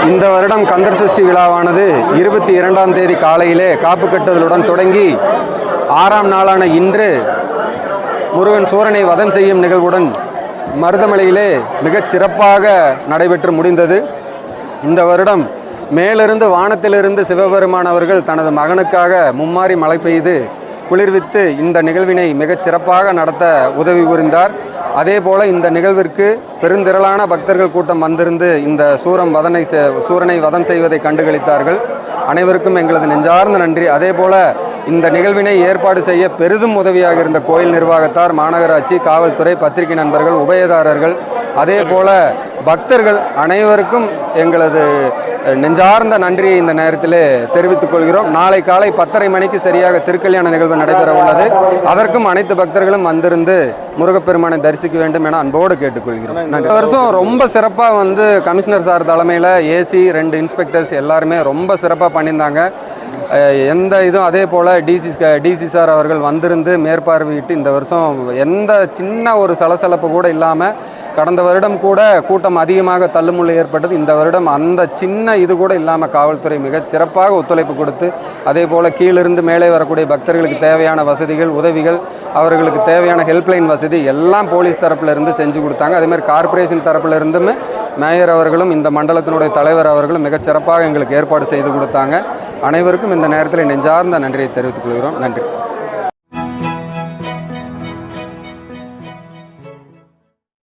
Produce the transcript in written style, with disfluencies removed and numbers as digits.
இந்த வருடம் கந்தர் சஷ்டி விழாவானது 22ஆம் தேதி காலையிலே காப்பு கட்டுதலுடன் தொடங்கி 6ஆம் நாளான இன்று முருகன் சூரனை வதம் செய்யும் நிகழ்வுடன் மருதமலையிலே மிகச் சிறப்பாக நடைபெற்று முடிந்தது. இந்த வருடம் மேலிருந்து வானத்திலிருந்து சிவபெருமான் அவர்கள் தனது மகனுக்காக மும்மாரி மழை பெய்து குளிர்வித்து இந்த நிகழ்வினை மிகச் சிறப்பாக நடத்த உதவி புரிந்தார். அதே போல் இந்த நிகழ்விற்கு பெருந்திரளான பக்தர்கள் கூட்டம் வந்திருந்து இந்த சூரனை வதம் செய்வதை கண்டுகளித்தார்கள். அனைவருக்கும் எங்களது நெஞ்சார்ந்த நன்றி. அதே போல் இந்த நிகழ்வினை ஏற்பாடு செய்ய பெரிதும் உதவியாக இருந்த கோயில் நிர்வாகத்தார், மாநகராட்சி, காவல்துறை, பத்திரிகை நண்பர்கள், உபயதாரர்கள், அதே போல் பக்தர்கள் அனைவருக்கும் எங்களது நெஞ்சார்ந்த நன்றியை இந்த நேரத்தில் தெரிவித்துக் கொள்கிறோம். நாளை காலை 10:30 மணிக்கு சரியாக திருக்கல்யாண நிகழ்வு நடைபெற உள்ளது. அதற்கும் அனைத்து பக்தர்களும் வந்திருந்து முருகப்பெருமானை தரிசிக்க வேண்டும் என அன்போடு கேட்டுக்கொள்கிறோம். இந்த வருஷம் ரொம்ப சிறப்பாக கமிஷனர் சார் தலைமையில் ஏசி 2 இன்ஸ்பெக்டர்ஸ் எல்லாருமே ரொம்ப சிறப்பாக பண்ணியிருந்தாங்க. எந்த இதுவும் அதே போல் டிசி சார் அவர்கள் வந்திருந்து மேற்பார்வையிட்டு இந்த வருஷம் எந்த சின்ன ஒரு சலசலப்பு கூட இல்லாமல், கடந்த வருடம் கூட கூட்டம் அதிகமாக தள்ளுமுள்ளு ஏற்பட்டது. இந்த வருடம் அந்த சின்ன இது கூட இல்லாமல் காவல்துறை மிகச் சிறப்பாக ஒத்துழைப்பு கொடுத்து, அதே போல் கீழிருந்து மேலே வரக்கூடிய பக்தர்களுக்கு தேவையான வசதிகள், உதவிகள், அவர்களுக்கு தேவையான ஹெல்ப்லைன் வசதி எல்லாம் போலீஸ் தரப்பிலிருந்து செஞ்சு கொடுத்தாங்க. அதேமாதிரி கார்ப்பரேஷன் தரப்பிலிருந்தும் மேயர் அவர்களும் இந்த மண்டலத்தினுடைய தலைவர் அவர்களும் மிகச் சிறப்பாக எங்களுக்கு ஏற்பாடு செய்து கொடுத்தாங்க. அனைவருக்கும் இந்த நேரத்தில் நெஞ்சார்ந்த நன்றியை தெரிவித்துக் கொள்கிறோம். நன்றி.